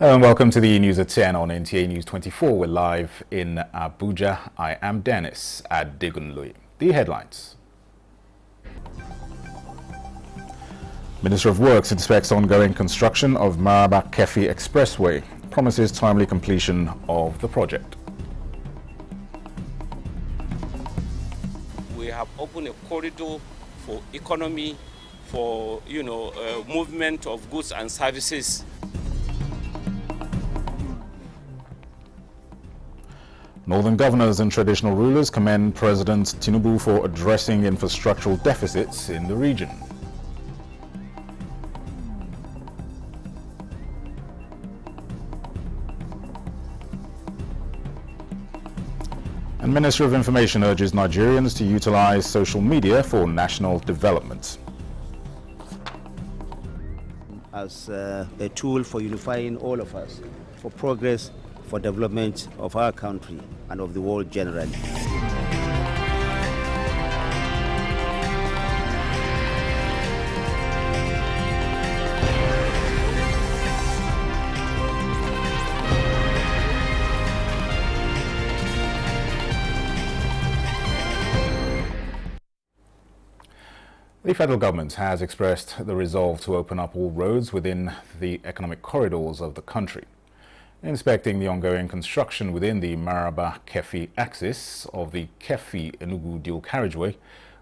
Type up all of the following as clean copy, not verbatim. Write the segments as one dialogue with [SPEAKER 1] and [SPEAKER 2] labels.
[SPEAKER 1] Hello and welcome to the news at 10 on NTA News 24. We're live in Abuja. I am Dennis Adegunloye. The headlines. Minister of Works inspects ongoing construction of Maraba-Kefi Expressway, promises timely completion of the project.
[SPEAKER 2] We have opened a corridor for economy, for movement of goods and services.
[SPEAKER 1] Northern governors and traditional rulers commend President Tinubu for addressing infrastructural deficits in the region. And Ministry of Information urges Nigerians to utilize social media for national development.
[SPEAKER 3] As a tool for unifying all of us, for progress, for development of our country and of the world generally.
[SPEAKER 1] The federal government has expressed the resolve to open up all roads within the economic corridors of the country. Inspecting the ongoing construction within the Maraba-Kefi axis of the Kefi-Enugu dual carriageway,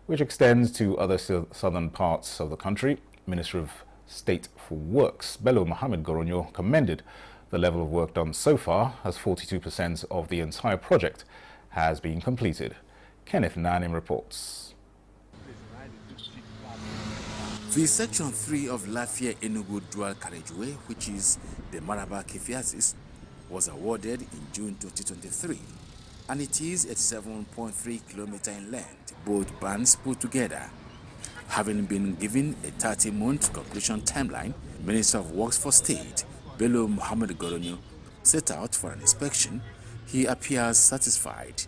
[SPEAKER 1] which extends to other southern parts of the country, Minister of State for Works, Bello Mohammed Goronyo, commended the level of work done so far, as 42% of the entire project has been completed. Kenneth Nanim reports.
[SPEAKER 4] The Section 3 of Lafia-Enugu dual carriageway, which is the Maraba-Kefi axis, was awarded in June 2023, and it is at 7.3 kilometers in length, both bands put together. Having been given a 30-month completion timeline, Minister of Works for State, Bello Mohammed Goronyo, set out for an inspection. He appears satisfied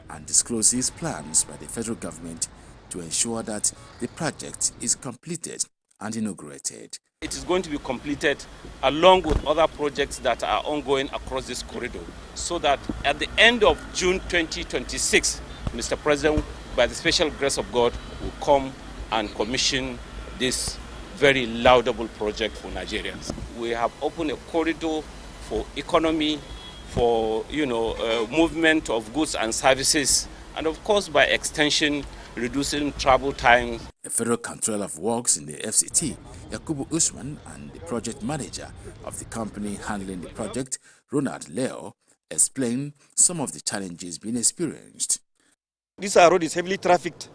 [SPEAKER 4] and discloses plans by the federal government to ensure that the project is completed and inaugurated.
[SPEAKER 2] It is going to be completed along with other projects that are ongoing across this corridor, so that at the end of June 2026, Mr. President, by the special grace of God, will come and commission this very laudable project for Nigerians. We have opened a corridor for economy, for movement of goods and services, and of course by extension reducing travel time.
[SPEAKER 4] The Federal Controller of Works in the FCT, Yakubu Usman, and the project manager of the company handling the project, Ronald Leo, explained some of the challenges being experienced.
[SPEAKER 5] This road is heavily trafficked,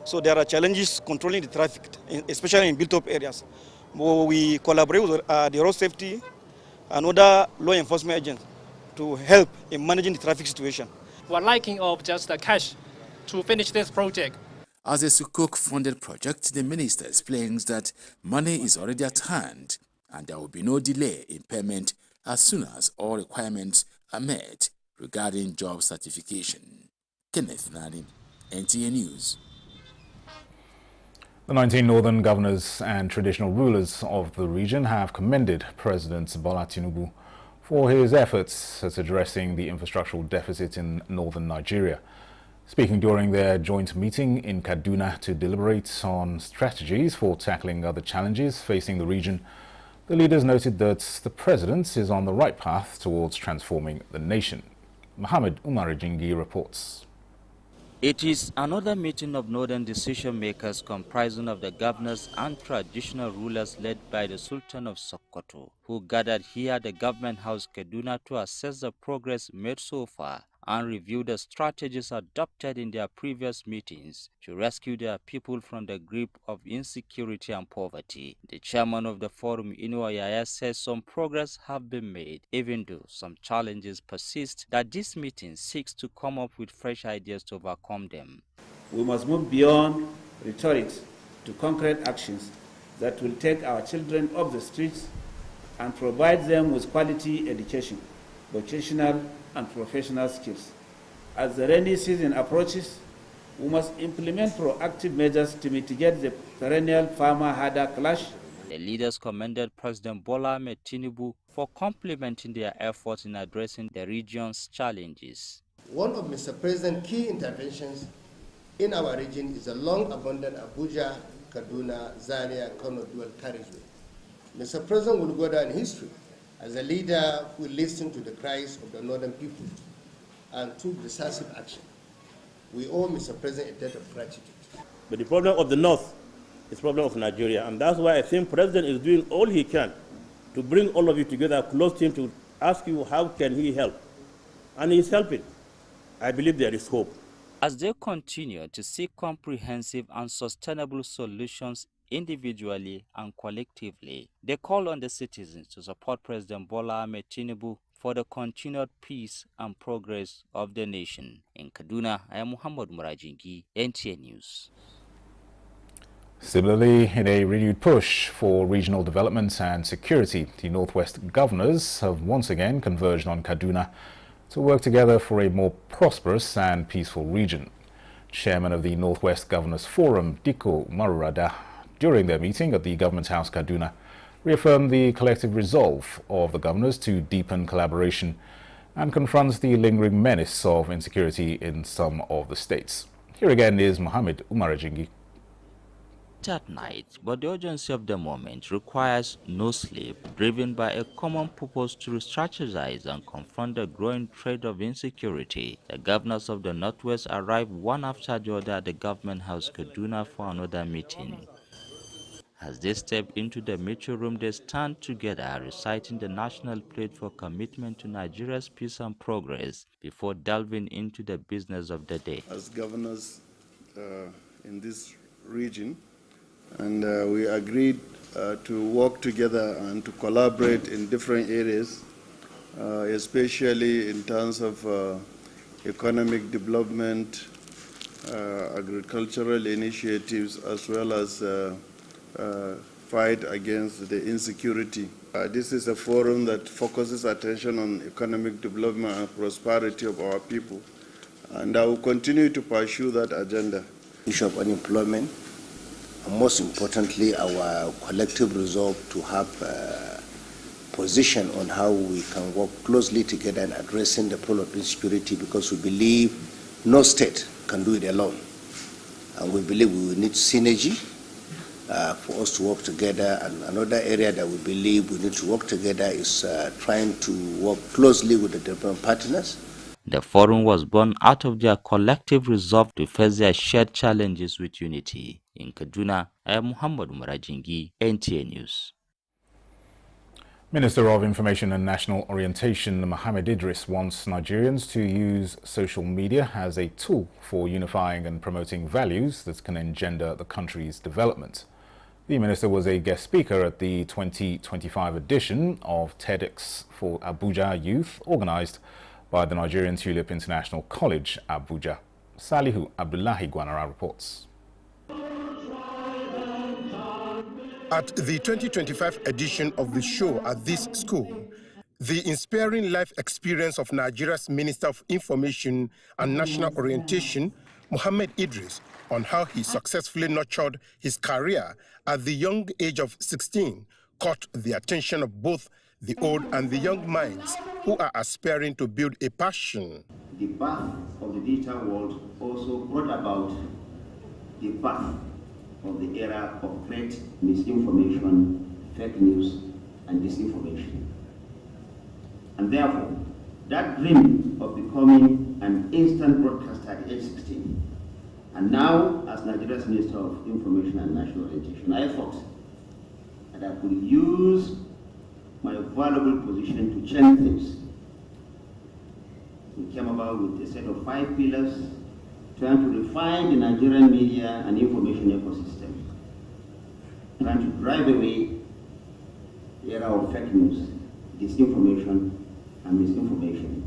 [SPEAKER 5] so there are challenges controlling the traffic, especially in built-up areas. We collaborate with the road safety and other law enforcement agents to help in managing the traffic situation.
[SPEAKER 6] We're lacking of just the cash to finish this project.
[SPEAKER 4] As a Sukuk-funded project, the minister explains that money is already at hand and there will be no delay in payment as soon as all requirements are met regarding job certification. Kenneth Nadim, NTA News.
[SPEAKER 1] The 19 northern governors and traditional rulers of the region have commended President Bola Tinubu for his efforts at addressing the infrastructural deficit in northern Nigeria. Speaking during their joint meeting in Kaduna to deliberate on strategies for tackling other challenges facing the region, the leaders noted that the president is on the right path towards transforming the nation. Mohammed Umar Jingi reports.
[SPEAKER 7] It is another meeting of northern decision makers comprising of the governors and traditional rulers led by the Sultan of Sokoto, who gathered here at the Government House Kaduna to assess the progress made so far and review the strategies adopted in their previous meetings to rescue their people from the grip of insecurity and poverty. The chairman of the forum, Inuwa Yaya, says some progress have been made, even though some challenges persist, that this meeting seeks to come up with fresh ideas to overcome them.
[SPEAKER 8] We must move beyond rhetoric to concrete actions that will take our children off the streets and provide them with quality education, vocational and professional skills. As the rainy season approaches, we must implement proactive measures to mitigate the perennial farmer-herder clash.
[SPEAKER 7] The leaders commended President Bola Ahmed Tinubu for complementing their efforts in addressing the region's challenges.
[SPEAKER 9] One of Mr. President's key interventions in our region is a long-abundant Abuja, Kaduna, Zaria, Kano dual carriageway. Mr. President will go down in history as a leader who listened to the cries of the northern people and took decisive action. We owe Mr. President a debt of gratitude.
[SPEAKER 10] But the problem of the North is the problem of Nigeria, and that's why I think President is doing all he can to bring all of you together close to him to ask you how can he help. And he's helping. I believe there is hope.
[SPEAKER 7] As they continue to seek comprehensive and sustainable solutions individually and collectively, they call on the citizens to support President Bola Ahmed Tinubu for the continued peace and progress of the nation. In Kaduna, I am Muhammad Murajingi, NTA News.
[SPEAKER 1] Similarly, in a renewed push for regional development and security, the Northwest governors have once again converged on Kaduna to work together for a more prosperous and peaceful region. Chairman of the Northwest Governors Forum, Dikko Marurada, during their meeting at the Government House Kaduna, reaffirmed the collective resolve of the governors to deepen collaboration and confronts the lingering menace of insecurity in some of the states. Here again is Mohammed Umarajingi.
[SPEAKER 7] At night, but the urgency of the moment requires no sleep, driven by a common purpose to strategize and confront the growing threat of insecurity. The governors of the Northwest arrived one after the other at the Government House Kaduna for another meeting. As they step into the meeting room, they stand together, reciting the national pledge for commitment to Nigeria's peace and progress before delving into the business of the day.
[SPEAKER 11] As governors in this region, and we agreed to work together and to collaborate in different areas, especially in terms of economic development, agricultural initiatives, as well as fight against the insecurity. This is a forum that focuses attention on economic development and prosperity of our people, and I will continue to pursue that agenda.
[SPEAKER 9] Issue of unemployment, and most importantly, our collective resolve to have a position on how we can work closely together in addressing the problem of insecurity, because we believe no state can do it alone. And we believe we will need synergy for us to work together. And another area that we believe we need to work together is trying to work closely with the development partners.
[SPEAKER 7] The forum was born out of their collective resolve to face their shared challenges with unity. In Kaduna, I am Muhammad Murajingi, NTA News.
[SPEAKER 1] Minister of Information and National Orientation Mohammed Idris wants Nigerians to use social media as a tool for unifying and promoting values that can engender the country's development. The minister was a guest speaker at the 2025 edition of TEDx for Abuja Youth, organized by the Nigerian Tulip International College, Abuja. Salihu Abdullahi Gwanara reports.
[SPEAKER 12] At the 2025 edition of the show at this school, the inspiring life experience of Nigeria's Minister of Information and National Orientation, Mohammed Idris, on how he successfully nurtured his career at the young age of 16, caught the attention of both the old and the young minds who are aspiring to build a passion.
[SPEAKER 13] The birth of the digital world also brought about the birth of the era of great misinformation, fake news, and disinformation. And therefore, that dream of becoming an instant broadcaster at age 16, and now as Nigeria's Minister of Information and National Orientation, I thought that I could use my valuable position to change things. We came about with a set of 5 pillars, trying to refine the Nigerian media and information ecosystem, trying to drive away the era of fake news, disinformation, and misinformation.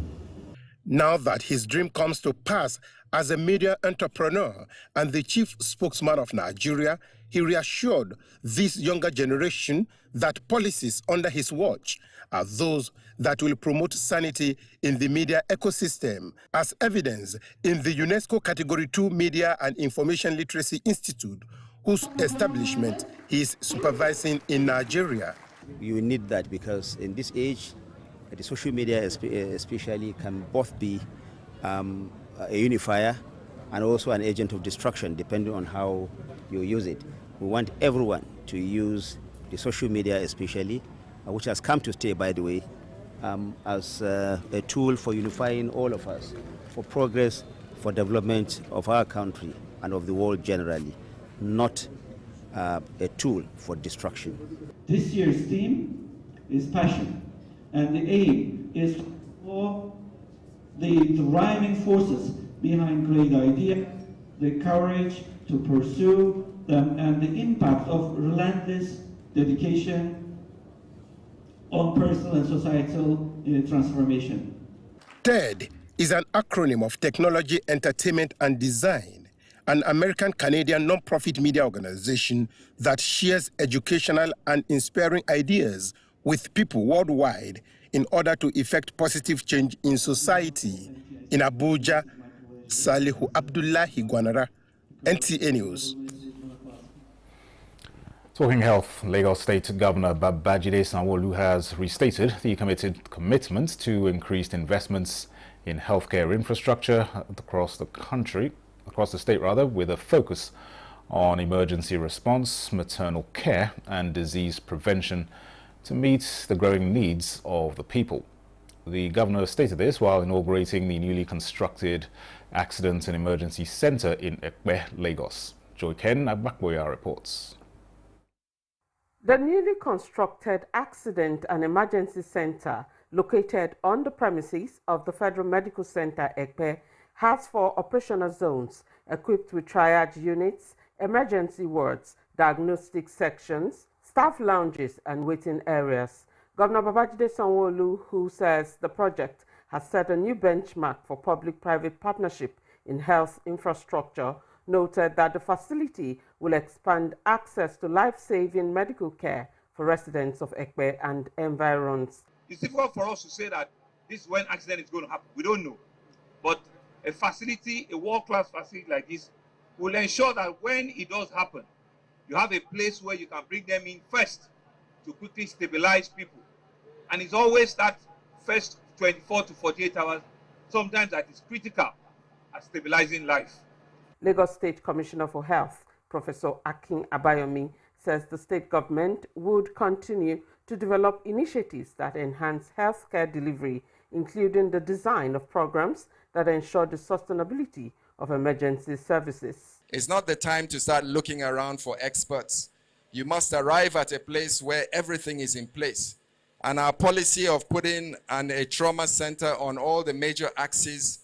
[SPEAKER 12] Now that his dream comes to pass as a media entrepreneur and the chief spokesman of Nigeria, he reassured this younger generation that policies under his watch are those that will promote sanity in the media ecosystem, as evidenced in the UNESCO Category 2 Media and Information Literacy Institute, whose establishment he is supervising in Nigeria.
[SPEAKER 3] You need that because in this age, the social media especially can both be a unifier and also an agent of destruction, depending on how you use it. We want everyone to use the social media especially, which has come to stay, by the way, as a tool for unifying all of us, for progress, for development of our country and of the world generally, not a tool for destruction.
[SPEAKER 14] This year's theme is passion, and the aim is for the driving forces behind great ideas, the courage to pursue them, and the impact of relentless dedication on personal and societal transformation.
[SPEAKER 12] TED is an acronym of Technology, Entertainment and Design, an American-Canadian non-profit media organization that shares educational and inspiring ideas with people worldwide in order to effect positive change in society. In Abuja, Salihu Abdullahi Gwanara, NTA News.
[SPEAKER 1] Talking health, Lagos State Governor Babajide Sanwo-Olu has restated the commitment to increased investments in healthcare infrastructure across the state, with a focus on emergency response, maternal care and disease prevention to meet the growing needs of the people. The governor stated this while inaugurating the newly constructed Accident and Emergency Center in Ekpe, Lagos. Joy Ken Abakboya reports.
[SPEAKER 15] The newly constructed Accident and Emergency Center, located on the premises of the Federal Medical Center Ekpe, has 4 operational zones equipped with triage units, emergency wards, diagnostic sections, staff lounges and waiting areas. Governor Babajide Sanwo-Olu, who says the project has set a new benchmark for public-private partnership in health infrastructure, noted that the facility will expand access to life-saving medical care for residents of Ekpe and environs.
[SPEAKER 16] It's difficult for us to say that this is when accident is going to happen. We don't know. But a facility, a world-class facility like this, will ensure that when it does happen, you have a place where you can bring them in first to quickly stabilize people. And it's always that first 24 to 48 hours, sometimes that is critical at stabilizing life.
[SPEAKER 15] Lagos State Commissioner for Health, Professor Akin Abayomi, says the state government would continue to develop initiatives that enhance healthcare delivery, including the design of programs that ensure the sustainability of emergency services.
[SPEAKER 17] It's not the time to start looking around for experts. You must arrive at a place where everything is in place. And our policy of putting a trauma center on all the major axes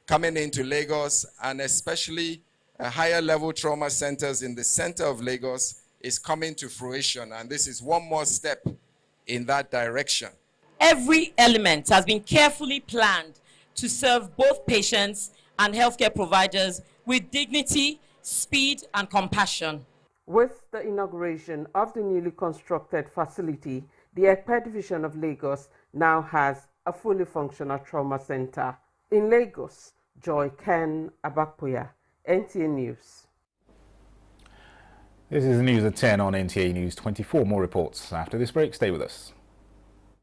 [SPEAKER 17] coming into Lagos, and especially higher level trauma centers in the center of Lagos, is coming to fruition. And this is one more step in that direction.
[SPEAKER 18] Every element has been carefully planned to serve both patients and healthcare providers with dignity, speed, and compassion.
[SPEAKER 15] With the inauguration of the newly constructed facility, the Ekpe division of Lagos now has a fully functional trauma center. In Lagos, Joy Ken Abakboya, NTA News.
[SPEAKER 1] This is the news at 10 on NTA News 24. More reports after this break. Stay with us.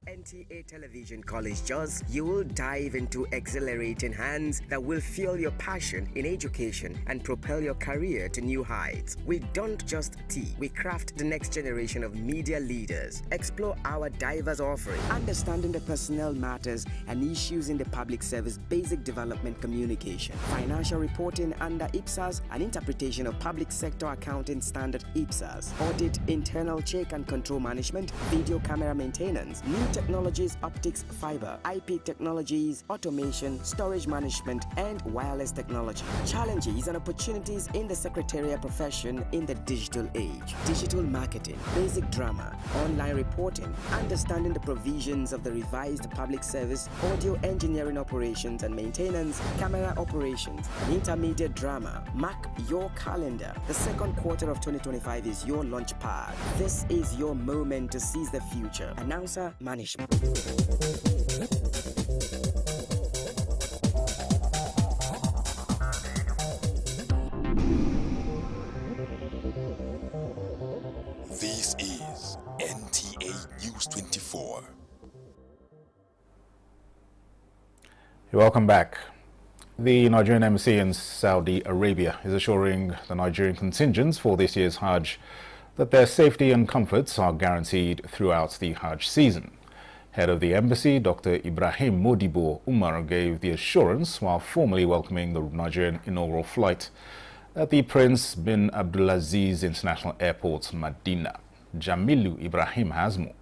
[SPEAKER 19] NTA Television College Jaws, you will dive into exhilarating hands that will fuel your passion in education and propel your career to new heights. We don't just teach, we craft the next generation of media leaders. Explore our diverse offering, understanding the personnel matters and issues in the public service, basic development communication, financial reporting under IPSAS, and interpretation of public sector accounting standard IPSAS, audit, internal check and control management, video camera maintenance, new technologies, optics, fiber, IP technologies, automation, storage management, and wireless technology. Challenges and opportunities in the secretarial profession in the digital age. Digital marketing, basic drama, online reporting, understanding the provisions of the revised public service, audio engineering operations and maintenance, camera operations, and intermediate drama. Mark your calendar. The second quarter of 2025 is your launch pad. This is your moment to seize the future. Announcer Management.
[SPEAKER 20] This is NTA News.
[SPEAKER 1] Welcome back. The Nigerian embassy in Saudi Arabia is assuring the Nigerian contingents for this year's Hajj that their safety and comforts are guaranteed throughout the Hajj season. Head of the embassy, Dr. Ibrahim Modibo Umar, gave the assurance while formally welcoming the Nigerian inaugural flight at the Prince bin Abdulaziz International Airport, Medina. Jamilu Ibrahim has more.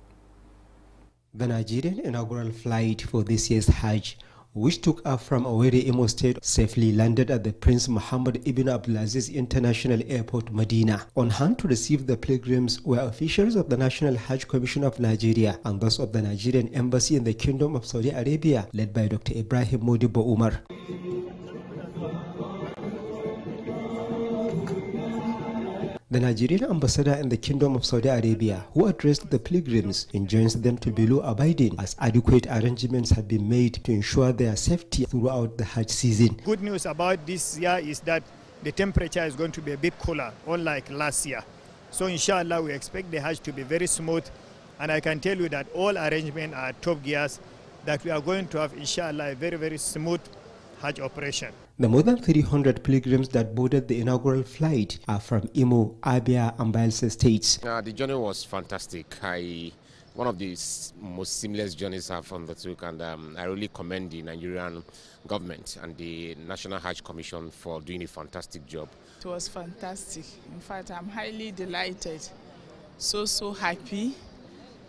[SPEAKER 20] The Nigerian inaugural flight for this year's Hajj, which took off from Owerri, Imo State, safely landed at the Prince Muhammad ibn Abdulaziz International Airport, Medina. On hand to receive the pilgrims were officials of the National Hajj Commission of Nigeria and those of the Nigerian Embassy in the Kingdom of Saudi Arabia, led by Dr. Ibrahim Modibo Umar. The Nigerian ambassador in the Kingdom of Saudi Arabia, who addressed the pilgrims, enjoins them to be law-abiding as adequate arrangements have been made to ensure their safety throughout the Hajj season.
[SPEAKER 21] Good news about this year is that the temperature is going to be a bit cooler, unlike last year. So inshallah, we expect the Hajj to be very smooth, and I can tell you that all arrangements are top gears, that we are going to have inshallah a very, very smooth Hajj operation.
[SPEAKER 20] The more than 300 pilgrims that boarded the inaugural flight are from Imo, Abia, and Bayelsa states.
[SPEAKER 22] The journey was fantastic. One of the most seamless journeys I've undertook, and I really commend the Nigerian government and the National Hajj Commission for doing a fantastic job.
[SPEAKER 23] It was fantastic. In fact, I'm highly delighted, so happy.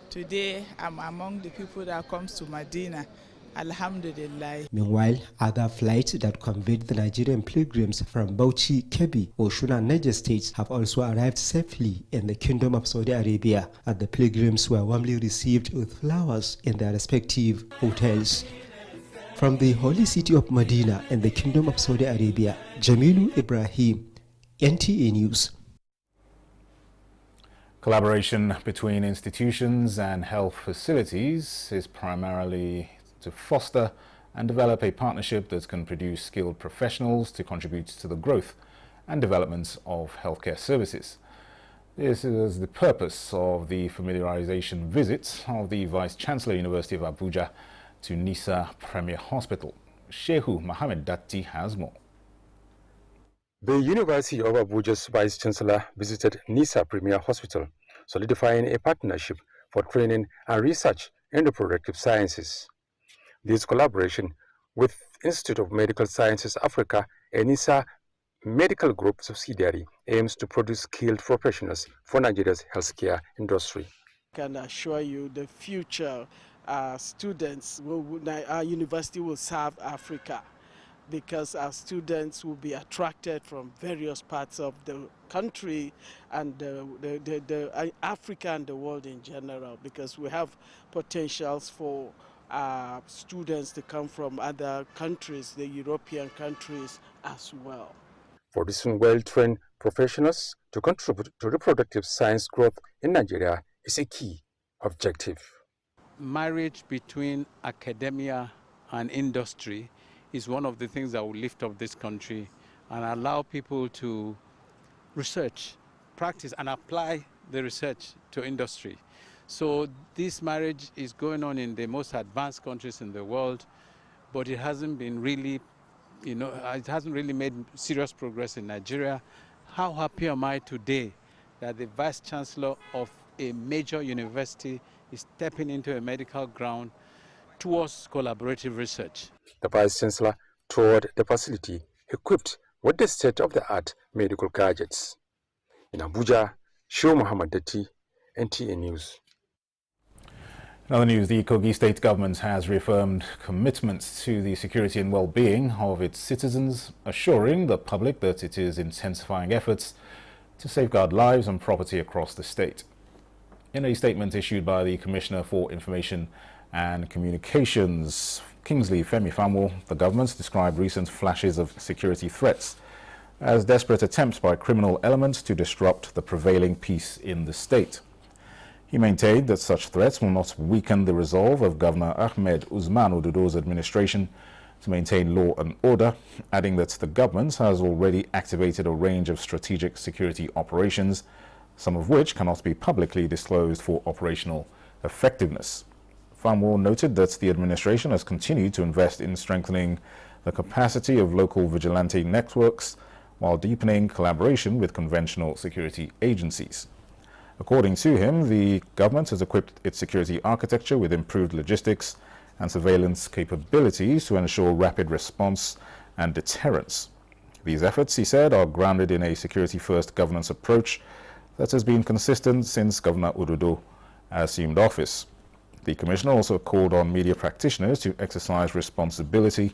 [SPEAKER 23] Today, I'm among the people that comes to Medina. Alhamdulillah.
[SPEAKER 20] Meanwhile, other flights that conveyed the Nigerian pilgrims from Bauchi, Kebbi, Osun and Niger states have also arrived safely in the Kingdom of Saudi Arabia, and the pilgrims were warmly received with flowers in their respective hotels. From the holy city of Medina in the Kingdom of Saudi Arabia, Jamilu Ibrahim, NTA News.
[SPEAKER 1] Collaboration between institutions and health facilities is primarily to foster and develop a partnership that can produce skilled professionals to contribute to the growth and development of healthcare services. This is the purpose of the familiarization visit of the Vice-Chancellor, University of Abuja, to Nisa Premier Hospital. Shehu Mohammed Datti has more.
[SPEAKER 24] The University of Abuja's Vice-Chancellor visited Nisa Premier Hospital, solidifying a partnership for training and research in reproductive sciences. This collaboration with Institute of Medical Sciences Africa, a NISA Medical Group subsidiary, aims to produce skilled professionals for Nigeria's healthcare industry.
[SPEAKER 25] I can assure you the future students, our university will serve Africa, because our students will be attracted from various parts of the country and Africa and the world in general, because we have potentials for students to come from other countries, the European countries as well.
[SPEAKER 24] Producing well-trained professionals to contribute to reproductive science growth in Nigeria is a key objective.
[SPEAKER 26] Marriage between academia and industry is one of the things that will lift up this country and allow people to research, practice and apply the research to industry. So this marriage is going on in the most advanced countries in the world, but it hasn't been really, it hasn't really made serious progress in Nigeria. How happy am I today that the Vice Chancellor of a major university is stepping into a medical ground towards collaborative research.
[SPEAKER 24] The Vice Chancellor toured the facility equipped with the state-of-the-art medical gadgets. In Abuja, Shehu Mohammed Datti, NTA News.
[SPEAKER 1] In other news, the Kogi State government has reaffirmed commitments to the security and well-being of its citizens, assuring the public that it is intensifying efforts to safeguard lives and property across the state. In a statement issued by the Commissioner for Information and Communications, Kingsley Femi-Famwo, the government described recent flashes of security threats as desperate attempts by criminal elements to disrupt the prevailing peace in the state. He maintained that such threats will not weaken the resolve of Governor Ahmed Usman Ododo's administration to maintain law and order, adding that the government has already activated a range of strategic security operations, some of which cannot be publicly disclosed for operational effectiveness. Famwo noted that the administration has continued to invest in strengthening the capacity of local vigilante networks while deepening collaboration with conventional security agencies. According to him, the government has equipped its security architecture with improved logistics and surveillance capabilities to ensure rapid response and deterrence. These efforts, he said, are grounded in a security-first governance approach that has been consistent since Governor Ododo assumed office. The commissioner also called on media practitioners to exercise responsibility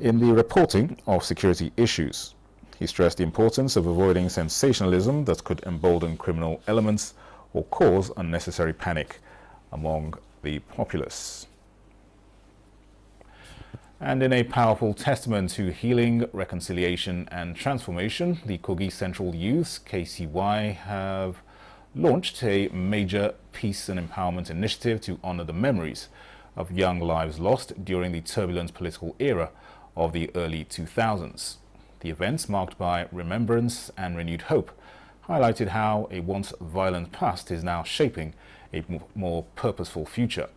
[SPEAKER 1] in the reporting of security issues. He stressed the importance of avoiding sensationalism that could embolden criminal elements or cause unnecessary panic among the populace. And in a powerful testament to healing, reconciliation and transformation, the Kogi Central Youths, KCY, have launched a major peace and empowerment initiative to honor the memories of young lives lost during the turbulent political era of the early 2000s. The events, marked by remembrance and renewed hope, highlighted how a once violent past is now shaping a more purposeful future.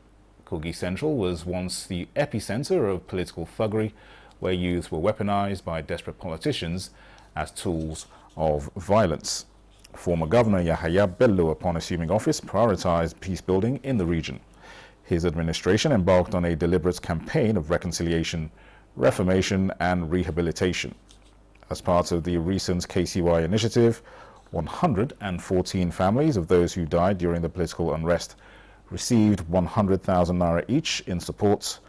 [SPEAKER 1] Kogi Central was once the epicenter of political thuggery, where youths were weaponized by desperate politicians as tools of violence. Former Governor Yahaya Bello, upon assuming office, prioritized peace building in the region. His administration embarked on a deliberate campaign of reconciliation, reformation and rehabilitation. As part of the recent KCY initiative, 114 families of those who died during the political unrest received 100,000 naira each in support,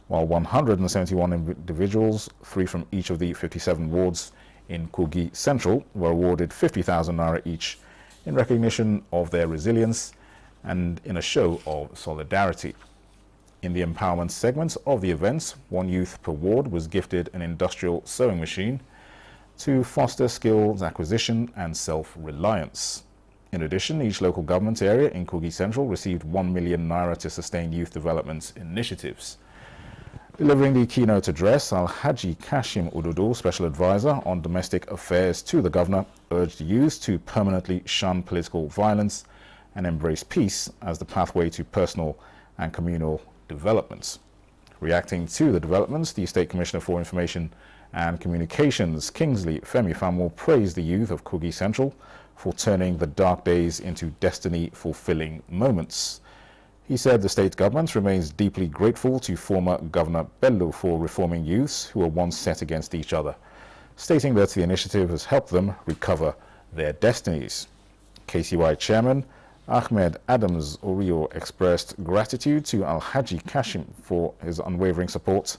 [SPEAKER 1] while 171 individuals, 3 from each of the 57 wards in Kogi Central, were awarded 50,000 naira each in recognition of their resilience and in a show of solidarity. In the empowerment segment of the events, 1 youth per ward was gifted an industrial sewing machine to foster skills acquisition and self-reliance. In addition, each local government area in Kogi Central received 1 million naira to sustain youth development initiatives. Delivering the keynote address, Alhaji Kashim Ododo, Special Advisor on Domestic Affairs to the Governor, urged youth to permanently shun political violence and embrace peace as the pathway to personal and communal developments. Reacting to the developments, the State Commissioner for Information and Communications, Kingsley Femi Famwo, praised the youth of Kogi Central for turning the dark days into destiny-fulfilling moments. He said the state government remains deeply grateful to former Governor Bello for reforming youths who were once set against each other, stating that the initiative has helped them recover their destinies. KCY Chairman Ahmed Adams Orio expressed gratitude to Alhaji Kashim for his unwavering support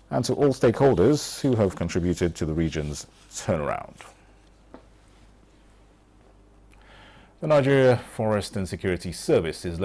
[SPEAKER 1] and to all stakeholders who have contributed to the region's turnaround. The Nigeria Forest and Security Service is